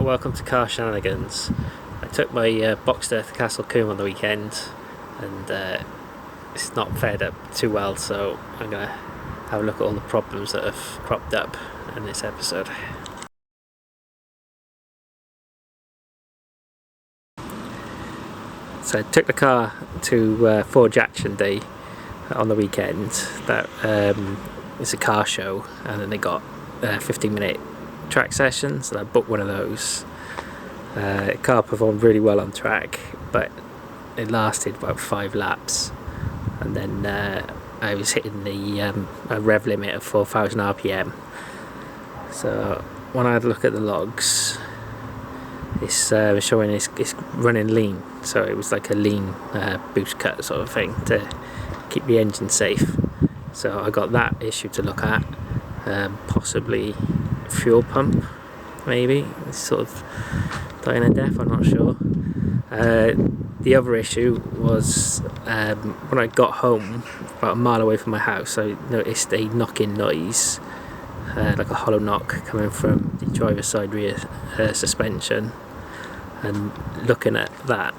welcome to Car Shenanigans. I took my Boxster to Castle Combe on the weekend and it's not fared up too well, so I'm going to have a look at all the problems that have cropped up in this episode. So I took the car to Forge Action Day on the weekend. That it's a car show, and then they got 15-minute track sessions, and I booked one of those. The car performed really well on track, but it lasted about 5 laps, and then I was hitting the a rev limit of 4,000 RPM. So when I had a look at the logs, it's showing it's running lean, so it was like a lean boost cut sort of thing to keep the engine safe. So I got that issue to look at, possibly fuel pump, maybe it's sort of dying a death, I'm not sure. The other issue was when I got home about a mile away from my house, I noticed a knocking noise, like a hollow knock coming from the driver's side rear suspension, and looking at that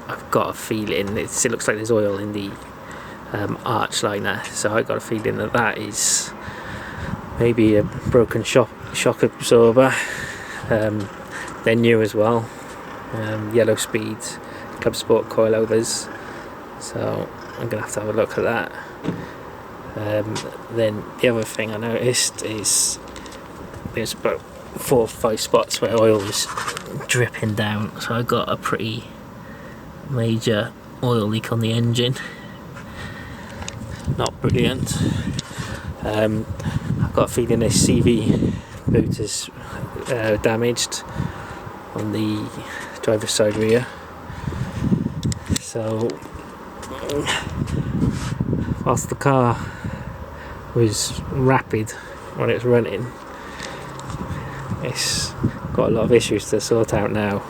I've got a feeling it looks like there's oil in the arch liner, so I got a feeling that is maybe a broken shock absorber. They're new as well, yellow speed Club Sport coilovers, so I'm gonna have to have a look at that. Then the other thing I noticed is there's about 4 or 5 spots where oil is dripping down, so I got a pretty major oil leak on the engine. Not brilliant. I've got a feeling this CV boot is damaged on the driver's side rear, so whilst the car was rapid when it's running, it's got a lot of issues to sort out now.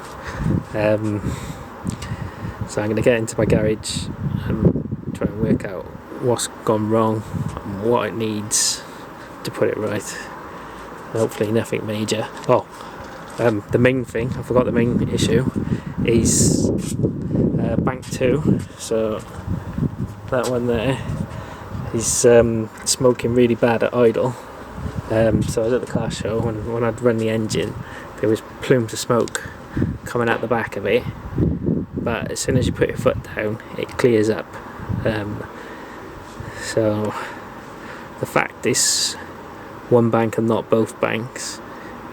So I'm going to get into my garage and try and work out what's gone wrong and what it needs to put it right. Hopefully nothing major. The main thing, I forgot the main issue, is bank 2. So that one there is smoking really bad at idle. So I was at the car show, and when I'd run the engine there was plumes of smoke coming out the back of it, but as soon as you put your foot down it clears up. So the fact this one bank and not both banks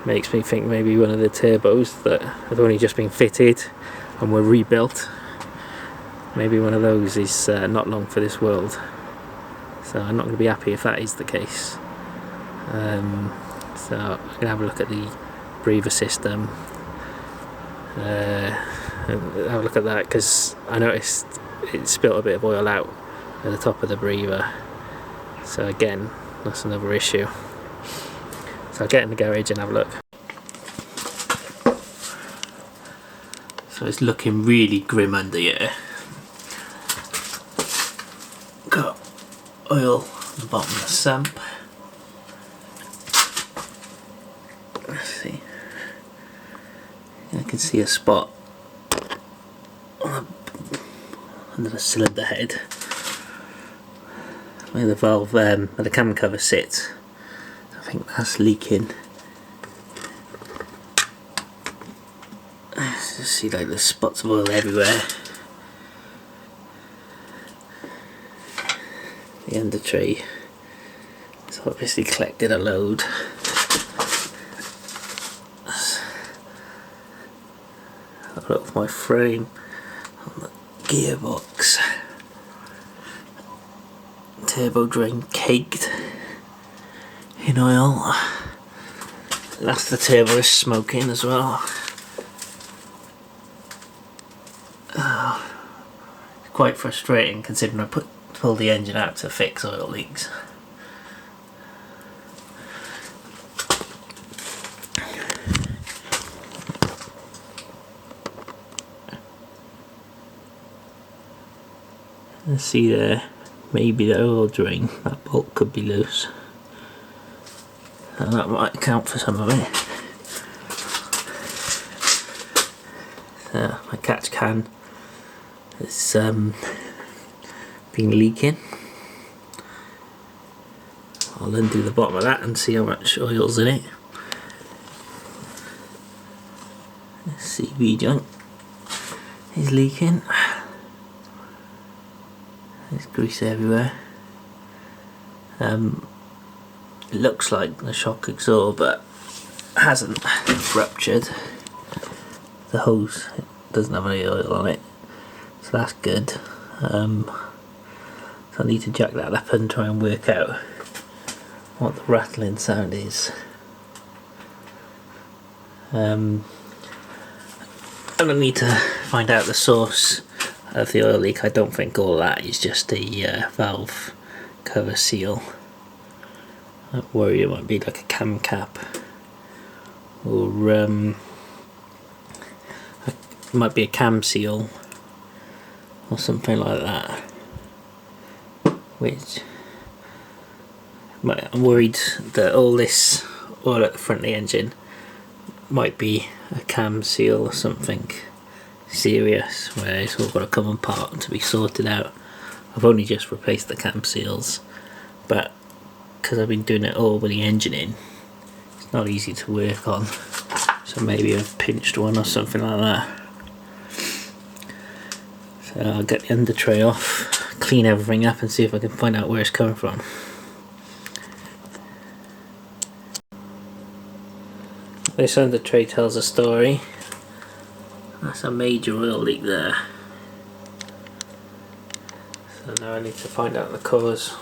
makes me think maybe one of the turbos that have only just been fitted and were rebuilt, maybe one of those is not long for this world. So I'm not going to be happy if that is the case. So I'm going to have a look at the breather system, have a look at that, because I noticed it spilt a bit of oil out at the top of the breather. So again, that's another issue. So I'll get in the garage and have a look. So it's looking really grim under here. Got oil on the bottom of the sump. Let's see. I can see a spot under the cylinder head where the valve, where the cam cover sits. I think that's leaking. Just see like there's spots of oil everywhere. The under tray has obviously collected a load. I've got off my frame on the gearbox. Turbo drain caked in oil. That's the turbo is smoking as well. It's quite frustrating considering I pulled the engine out to fix oil leaks. Let's see there, maybe the oil drain, that bolt could be loose. And that might account for some of it. My catch can has been leaking. I'll undo the bottom of that and see how much oil's in it. CV joint is leaking. There's grease everywhere. It looks like the shock exhaust, but hasn't ruptured. The hose doesn't have any oil on it, so that's good. So I need to jack that up and try and work out what the rattling sound is. And I need to find out the source of the oil leak. I don't think all that is just a valve cover seal. I'm worried it might be like a cam cap, or it might be a cam seal or something like that, which I'm worried that all this oil at the front of the engine might be a cam seal or something serious, where it's all got to come apart to be sorted out. I've only just replaced the cam seals, but because I've been doing it all with the engine in, it's not easy to work on, so maybe I've pinched one or something like that. So I'll get the under tray off, clean everything up and see if I can find out where it's coming from. This under tray tells a story. That's a major oil leak there. So now I need to find out the cause.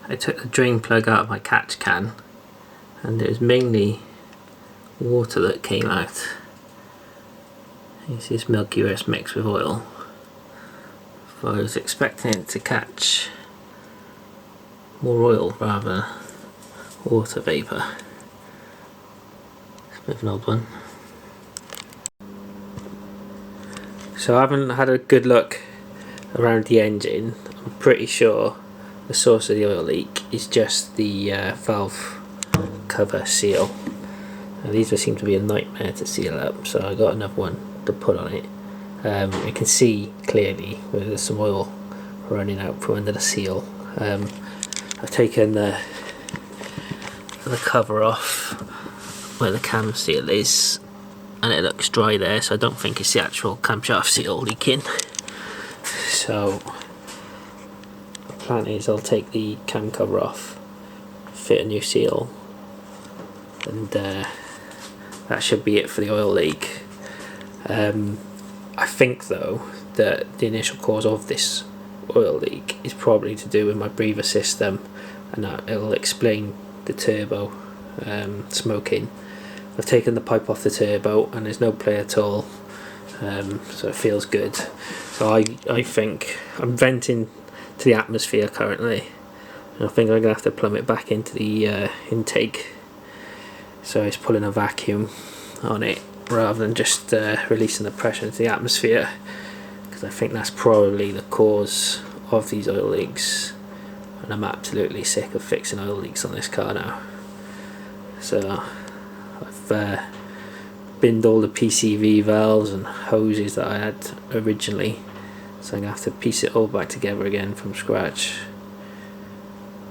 I took the drain plug out of my catch can, and it was mainly water that came out. You see this milky rest mixed with oil. So I was expecting it to catch more oil rather than water vapour. It's a bit of an old one. So I haven't had a good look around the engine. I'm pretty sure the source of the oil leak is just the valve cover seal. Now, these seem to be a nightmare to seal up, so I got another one to put on it. You can see clearly where there's some oil running out from under the seal. I've taken the cover off where the cam seal is, and it looks dry there, so I don't think it's the actual camshaft seal leaking. So the plan is I'll take the cam cover off, fit a new seal, and that should be it for the oil leak. I think though that the initial cause of this oil leak is probably to do with my breather system, and that it'll explain the turbo smoking. I've taken the pipe off the turbo and there's no play at all, so it feels good. So I think I'm venting to the atmosphere currently, and I think I'm going to have to plumb it back into the intake, so it's pulling a vacuum on it rather than just releasing the pressure into the atmosphere, because I think that's probably the cause of these oil leaks, and I'm absolutely sick of fixing oil leaks on this car now. So I've binned all the PCV valves and hoses that I had originally, so I'm going to have to piece it all back together again from scratch.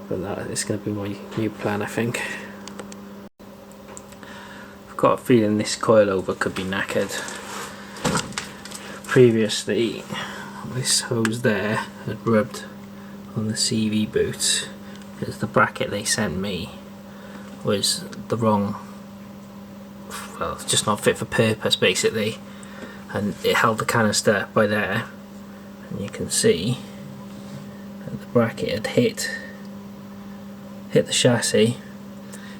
But that is going to be my new plan, I think. I've got a feeling this coilover could be knackered. Previously this hose there had rubbed on the CV boot because the bracket they sent me was the wrong, well, it's just not fit for purpose basically, and it held the canister by there, and you can see that the bracket had hit the chassis,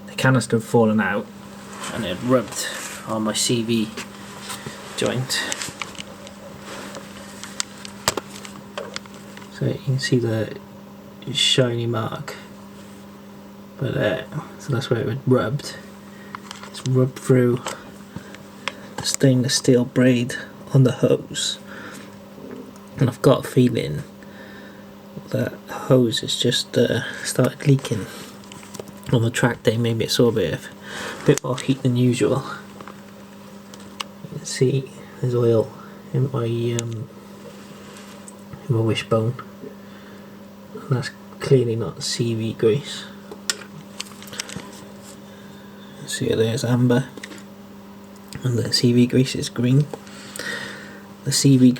the canister had fallen out, and it had rubbed on my CV joint. So you can see the shiny mark, but so that's where it had rubbed. It's rubbed through the stainless steel braid on the hose, and I've got a feeling that the hose has just started leaking on the track day. Maybe it saw a bit more heat than usual. You can see there's oil in my wishbone, and that's clearly not CV grease. See, there's amber, and the CV grease is green. The CV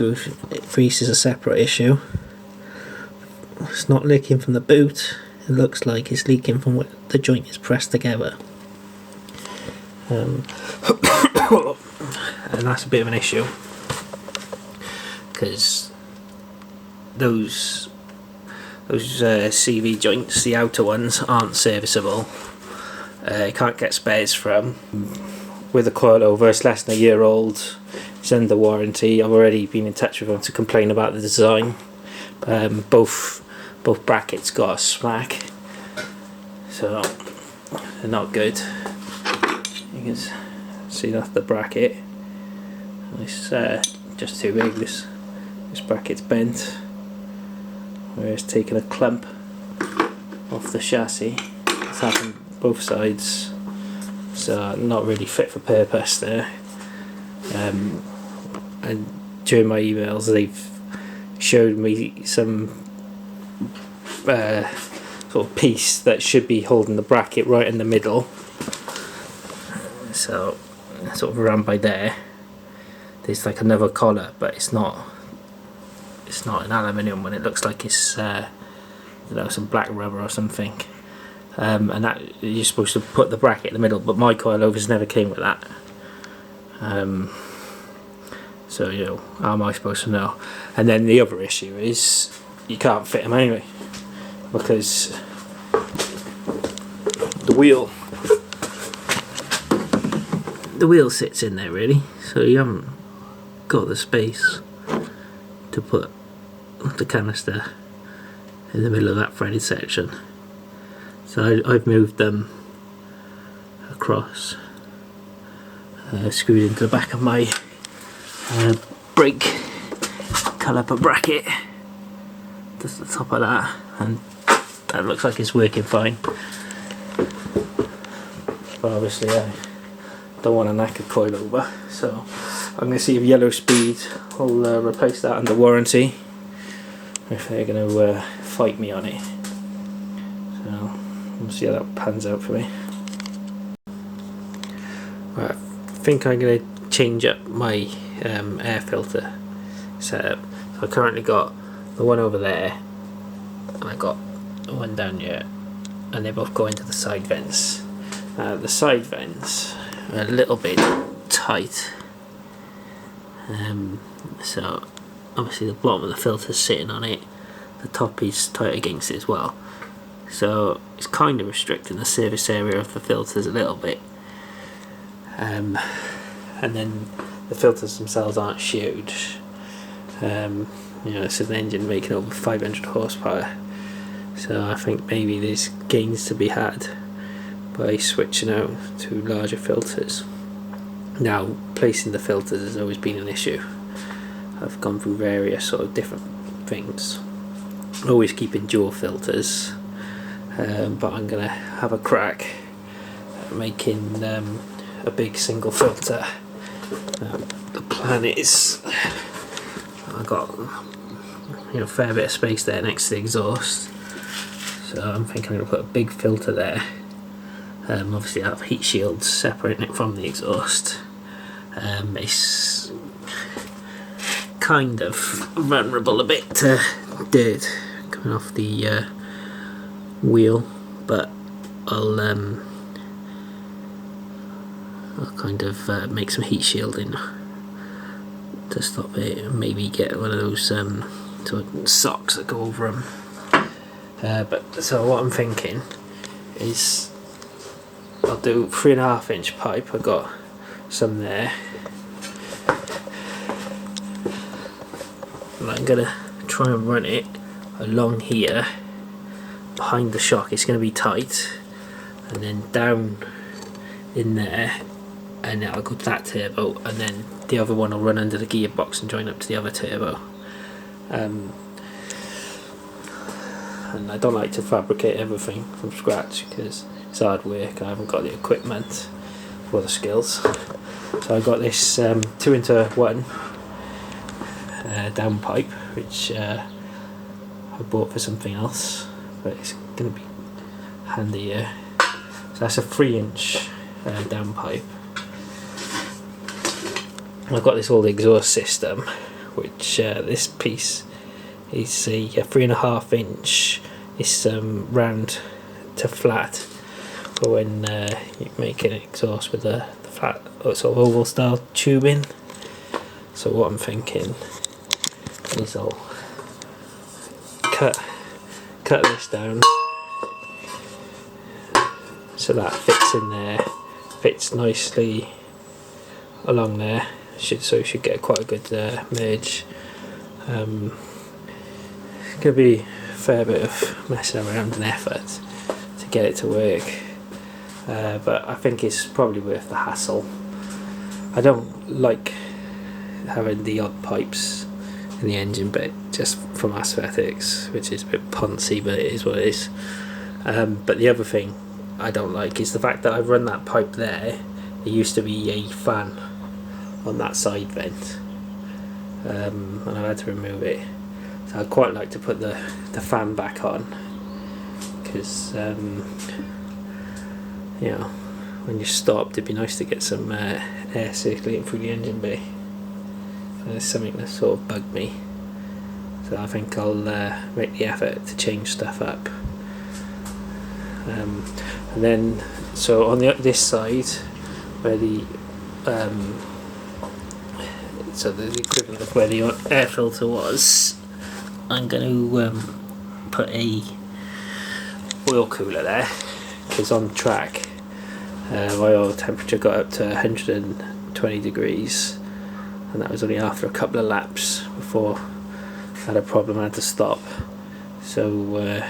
grease is a separate issue. It's not leaking from the boot, it looks like it's leaking from where the joint is pressed together. And that's a bit of an issue, because those CV joints, the outer ones, aren't serviceable. You can't get spares from. With the coilover, it's less than a year old, it's under warranty. I've already been in touch with them to complain about the design. Both brackets got a smack, so they're not good. You can see that's the bracket. It's just too big. This bracket's bent, where it's taken a clump off the chassis. It's happened both sides, so not really fit for purpose there. And during my emails, they've showed me some sort of piece that should be holding the bracket right in the middle. So sort of around by there, there's like another collar, but it's not an aluminium one. It looks like it's some black rubber or something. And that you're supposed to put the bracket in the middle, but my coilovers never came with that. So how am I supposed to know? And then the other issue is you can't fit them anyway, because the wheel sits in there really, so you haven't got the space to put the canister in the middle of that threaded section. So I've moved them across, screwed into the back of my brake caliper bracket, just the top of that, and that looks like it's working fine. But obviously I don't want a knackered coilover, so I'm going to see if Yellow Speed will replace that under warranty, if they're going to fight me on it. So we'll see how that pans out for me. Right, I think I'm going to change up my air filter setup. So I currently got the one over there, and I got the one down here, and they both go into the side vents. The side vents are a little bit tight, so obviously the bottom of the filter is sitting on it, the top is tight against it as well, so it's kind of restricting the surface area of the filters a little bit. And then the filters themselves aren't huge. It's an engine making over 500 horsepower, so I think maybe there's gains to be had by switching out to larger filters. Now, placing the filters has always been an issue. I've gone through various sort of different things, always keeping dual filters, but I'm going to have a crack at making a big single filter. The plan is, I've got a fair bit of space there next to the exhaust, so I'm thinking I'm going to put a big filter there. Obviously I have heat shields separating it from the exhaust. It's kind of vulnerable a bit to dirt coming off the wheel, but I'll kind of make some heat shielding to stop it, and maybe get one of those sort of socks that go over them. So what I'm thinking is I'll do 3.5 inch pipe. I've got some there, and I'm gonna try and run it along here behind the shock. It's gonna be tight, and then down in there, and then I'll go to that turbo, and then the other one will run under the gearbox and join up to the other turbo. And I don't like to fabricate everything from scratch because it's hard work. I haven't got the equipment. for the skills. So I got this 2-into-1 downpipe, which I bought for something else, but it's going to be handy here. So that's a 3-inch downpipe. I've got this old exhaust system, which this piece is a 3.5-inch. It's round to flat for when you make an exhaust with the flat sort of oval style tubing. So what I'm thinking is I'll cut this down so that fits in there, fits nicely along there. So you should get quite a good merge. It's going to be a fair bit of messing around and effort to get it to work, but I think it's probably worth the hassle. I don't like having the odd pipes in the engine bit just from aesthetics, which is a bit poncy, but it is what it is. But the other thing I don't like is the fact that I've run that pipe there. There used to be a fan on that side vent, and I had to remove it. So I'd quite like to put the fan back on, because you know, when you're stopped, it'd be nice to get some air circulating through the engine bay. So there's something that sort of bugged me. So I think I'll make the effort to change stuff up. And then, so on this side, where the so the equivalent of where the air filter was, I'm going to put a oil cooler there, because on track my oil temperature got up to 120 degrees, and that was only after a couple of laps before I had a problem. I had to stop. So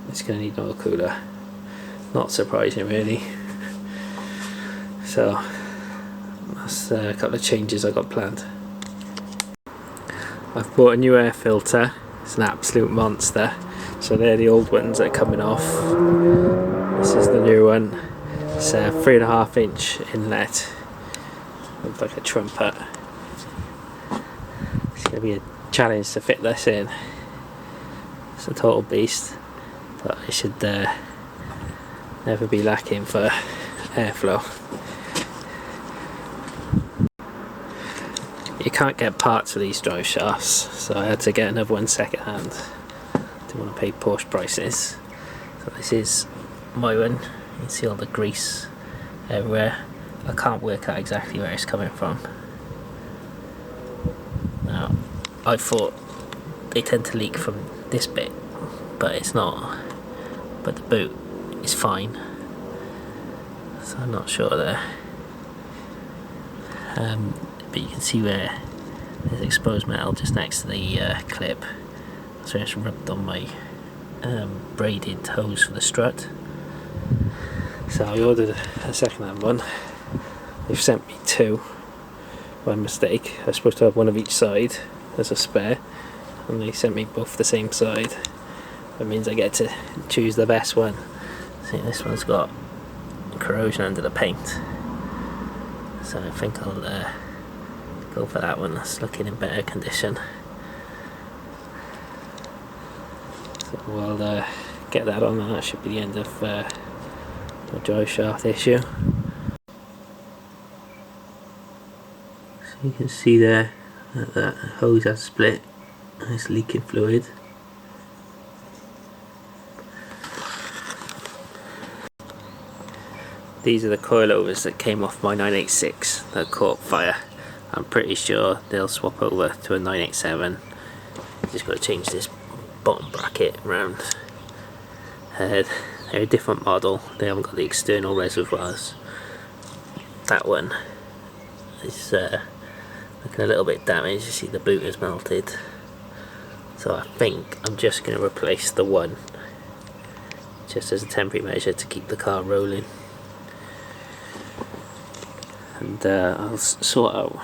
it's going to need an oil cooler. Not surprising really. So that's a couple of changes I got planned. I've bought a new air filter. It's an absolute monster. So they're the old ones that are coming off. This is the new one. It's a 3.5-inch inlet. Looks like a trumpet. It's going to be a challenge to fit this in. It's a total beast, but it should never be lacking for airflow. You can't get parts for these drive shafts, so I had to get another one second hand. Didn't want to pay Porsche prices. So this is my one. You can see all the grease everywhere. I can't work out exactly where it's coming from. Now, I thought they tend to leak from this bit, but it's not. But the boot is fine, so I'm not sure there. But you can see where there's exposed metal just next to the clip. So it's rubbed on my braided hose for the strut. So I ordered a second-hand one. They've sent me two by mistake. I was supposed to have one of each side as a spare, and they sent me both the same side. That means I get to choose the best one. See, this one's got corrosion under the paint, so I think I'll go for that one. That's looking in better condition. So we'll get that on, and that should be the end of the drive shaft issue. So you can see there that the hose has split and it's leaking fluid. These are the coilovers that came off my 986 that caught fire. I'm pretty sure they'll swap over to a 987. Just got to change this bottom bracket around. They're a different model. They haven't got the external reservoirs. That one is looking a little bit damaged. You see the boot is melted. So I think I'm just going to replace the one, just as a temporary measure to keep the car rolling. And I'll sort out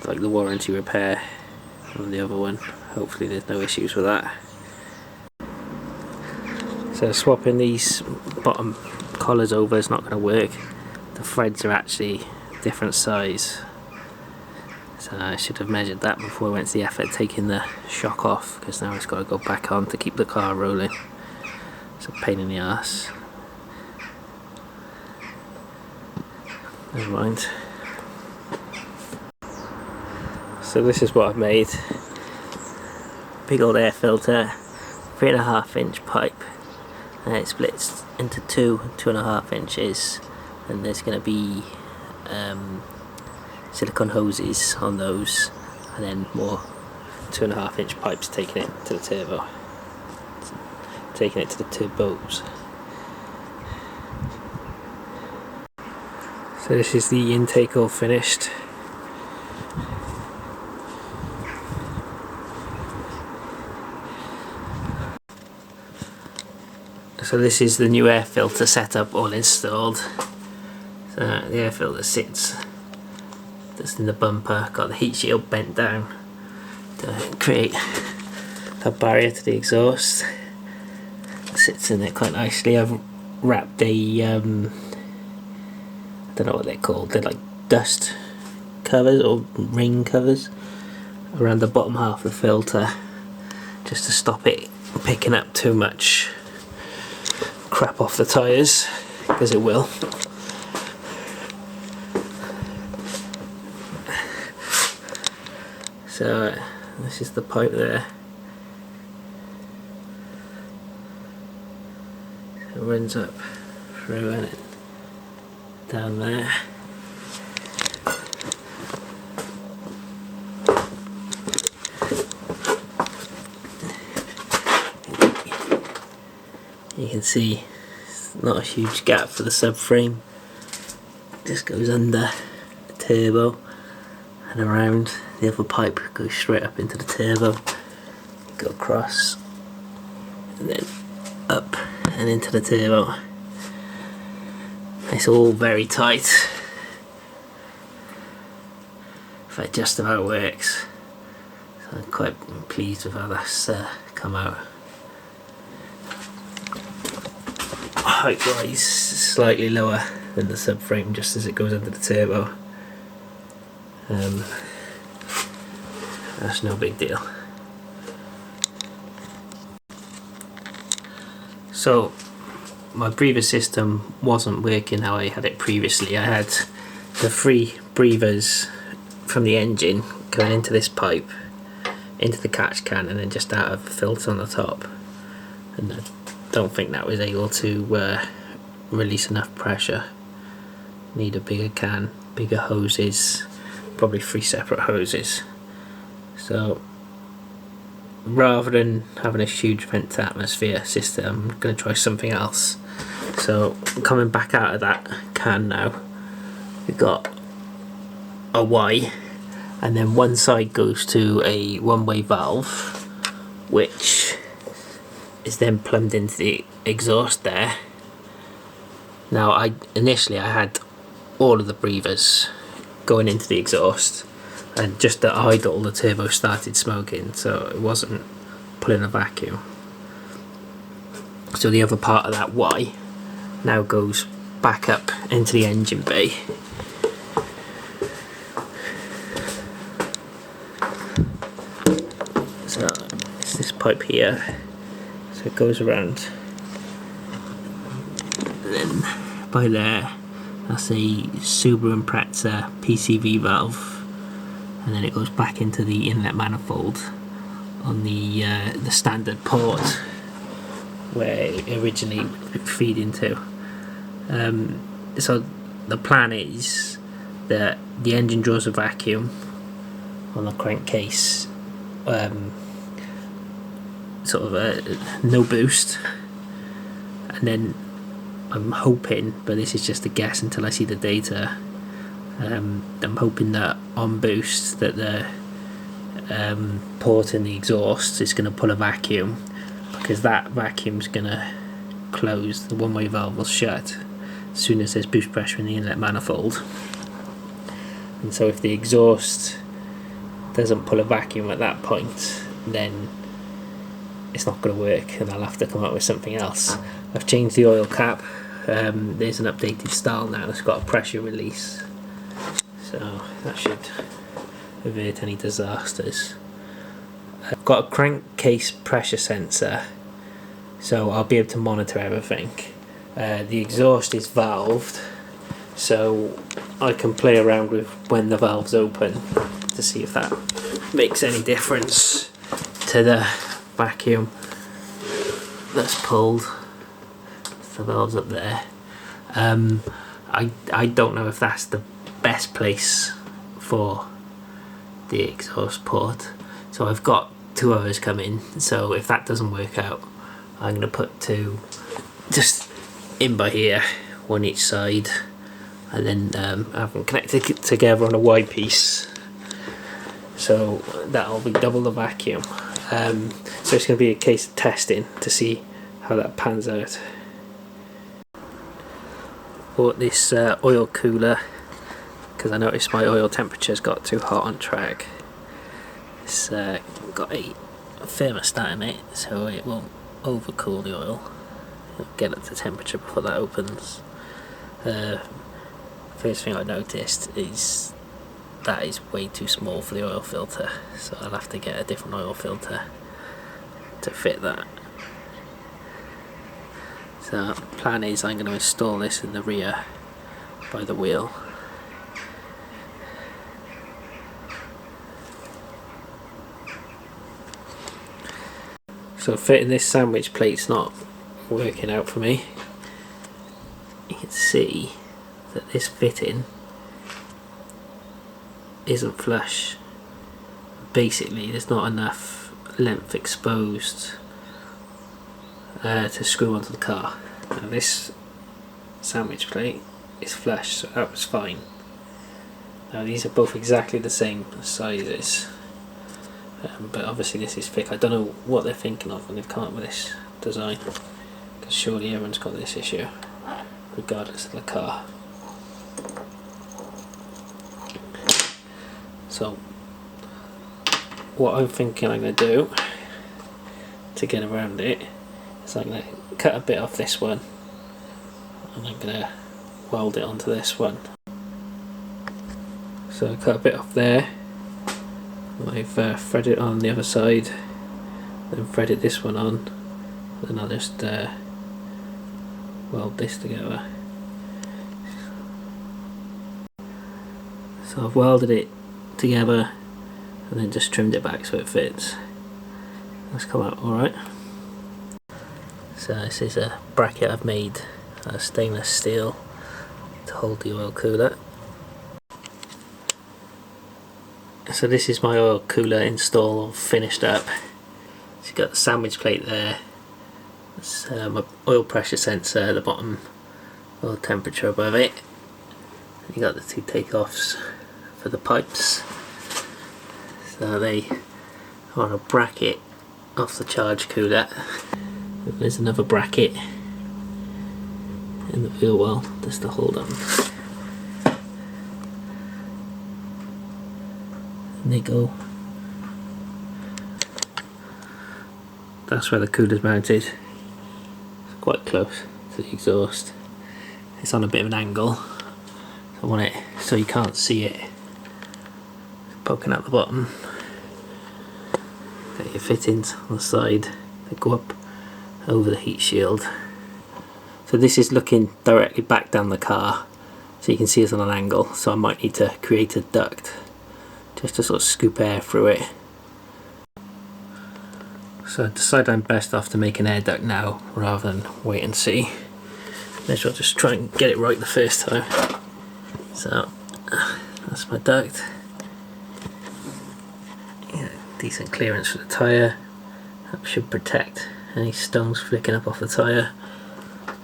like the warranty repair on the other one. Hopefully there's no issues with that. So swapping these bottom collars over is not going to work. the threads are actually different size. So I should have measured that before I went to the effort of taking the shock off, because now it's got to go back on to keep the car rolling. It's a pain in the arse. Never mind. So this is what I've made. Big old air filter, 3.5 inch pipe, and it splits into 2.5 inches, and there's going to be silicone hoses on those, and then more 2.5 inch pipes taking it to the turbo, taking it to the turbos. So this is the intake all finished. So this is the new air filter setup all installed. So the air filter sits just in the bumper, got the heat shield bent down to create a barrier to the exhaust. It sits in there quite nicely. I've wrapped a I don't know what they're called, they're like dust covers or ring covers around the bottom half of the filter, just to stop it picking up too much crap off the tyres, because it will. So this is the pipe there. So it runs up through and down there. You can see it's not a huge gap for the subframe. It just goes under the turbo and around. The other pipe goes straight up into the turbo, go across and then up and into the turbo. It's all very tight, but it just about works. So I'm quite pleased with how that's come out. Height wise, slightly lower than the subframe just as it goes under the turbo. That's no big deal. So my previous system wasn't working how I had it previously. I had the 3 breathers from the engine going into this pipe, into the catch can, and then just out of the filter on the top. And I don't think that was able to release enough pressure. Need a bigger can, bigger hoses, probably 3 separate hoses. So rather than having a huge vent to atmosphere system, I'm going to try something else. So coming back out of that can now, we've got a Y, and then one side goes to a one-way valve, which is then plumbed into the exhaust there. Now initially I had all of the breathers going into the exhaust, and just at idle the turbo started smoking, so it wasn't pulling a vacuum. So the other part of that Y now goes back up into the engine bay. So it's this pipe here, so it goes around, and then by there that's a Subaru Impreza PCV valve, and then it goes back into the inlet manifold on the standard port where it originally feed into. So the plan is that the engine draws a vacuum on the crankcase, sort of a no boost, and then I'm hoping, but this is just a guess until I see the data, I'm hoping that on boost that the port in the exhaust is going to pull a vacuum, because that vacuum's going to close, the one-way valve will shut as soon as there's boost pressure in the inlet manifold. And so if the exhaust doesn't pull a vacuum at that point, then it's not going to work and I'll have to come up with something else. I've changed the oil cap, there's an updated style now that's got a pressure release, so that should avert any disasters. I've got a crankcase pressure sensor, so I'll be able to monitor everything. The exhaust is valved, so I can play around with when the valve's open to see if that makes any difference to the vacuum that's pulled. The valve's up there. I don't know if that's the best place for the exhaust port, so I've got two others coming, so if that doesn't work out, I'm going to put two just in by here, one each side, and then have them connected together on a Y piece, so that'll be double the vacuum. So it's going to be a case of testing to see how that pans out. Bought this oil cooler because I noticed my oil temperature's got too hot on track. It's got a thermostat in it, so it won't overcool the oil. It'll get up to temperature before that opens. First thing I noticed is that is way too small for the oil filter, so I'll have to get a different oil filter to fit that. So the plan is I'm going to install this in the rear by the wheel. So fitting this sandwich plate's not working out for me. You can see that this fitting isn't flush. Basically there's not enough length exposed to screw onto the car. Now this sandwich plate is flush, so that was fine. Now these are both exactly the same sizes, but obviously this is thick. I don't know what they're thinking of when they've come up with this design, because surely everyone's got this issue regardless of the car. So what I'm thinking I'm going to do to get around it, so I'm going to cut a bit off this one and I'm going to weld it onto this one. So I cut a bit off there, I've threaded it on the other side, then threaded this one on, then I'll just weld this together. So I've welded it together and then just trimmed it back so it fits. That's come out alright. So this is a bracket I've made out of stainless steel to hold the oil cooler. So this is my oil cooler install all finished up. So you've got the sandwich plate there, that's my oil pressure sensor at the bottom, oil temperature above it, and you got the two takeoffs for the pipes. So they are on a bracket off the charge cooler. There's another bracket in the wheel well just to hold them. And they go. That's where the cooler's mounted. It's quite close to the exhaust. It's on a bit of an angle. I want it so you can't see it poking out the bottom. Got your fittings on the side that go up over the heat shield. So this is looking directly back down the car, so you can see it's on an angle, so I might need to create a duct just to sort of scoop air through it. So I decided I'm best off to make an air duct now rather than wait and see. May as well just try and get it right the first time. So that's my duct. Yeah, decent clearance for the tyre. That should protect any stones flicking up off the tyre.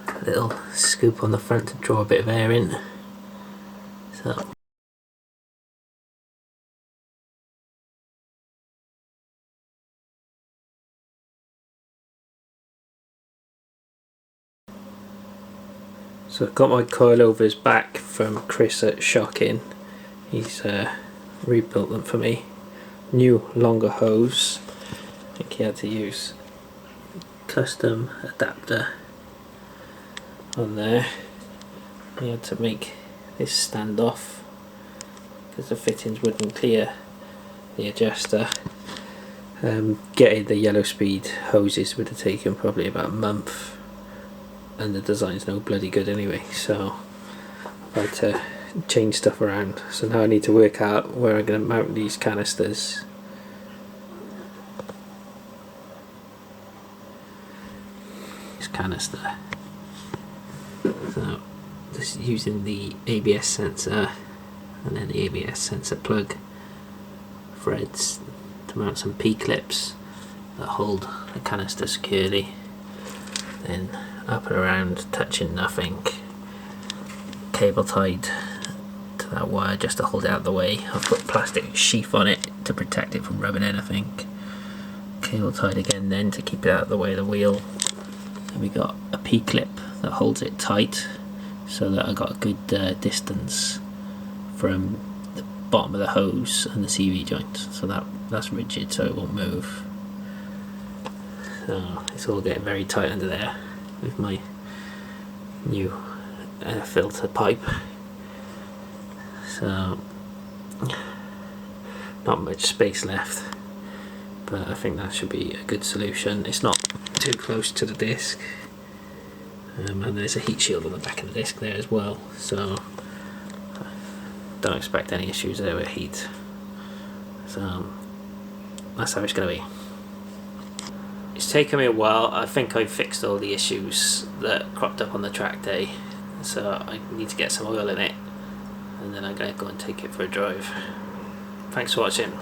A little scoop on the front to draw a bit of air in. So I've got my coilovers back from Chris at Shocking. He's rebuilt them for me. New longer hose. I think he had to use custom adapter on there. You had to make this stand off because the fittings wouldn't clear the adjuster. Getting the yellow speed hoses would have taken probably about a month, and the design's no bloody good anyway, so I've had to change stuff around. So now I need to work out where I'm going to mount these canisters. This canister, so just using the ABS sensor and then the ABS sensor plug threads to mount some P-clips that hold the canister securely, then up and around, touching nothing, cable tied to that wire just to hold it out of the way. I've put a plastic sheath on it to protect it from rubbing anything, cable tied again then to keep it out of the way of the wheel, and we got a P-clip that holds it tight so that I got a good distance from the bottom of the hose and the CV joint, so that's rigid so it won't move. So it's all getting very tight under there with my new air filter pipe, so not much space left, but I think that should be a good solution. It's not too close to the disc, and there's a heat shield on the back of the disc there as well, so don't expect any issues there with heat. So that's how it's going to be. It's taken me a while. I think I've fixed all the issues that cropped up on the track day, so I need to get some oil in it and then I'm going to go and take it for a drive. Thanks for watching.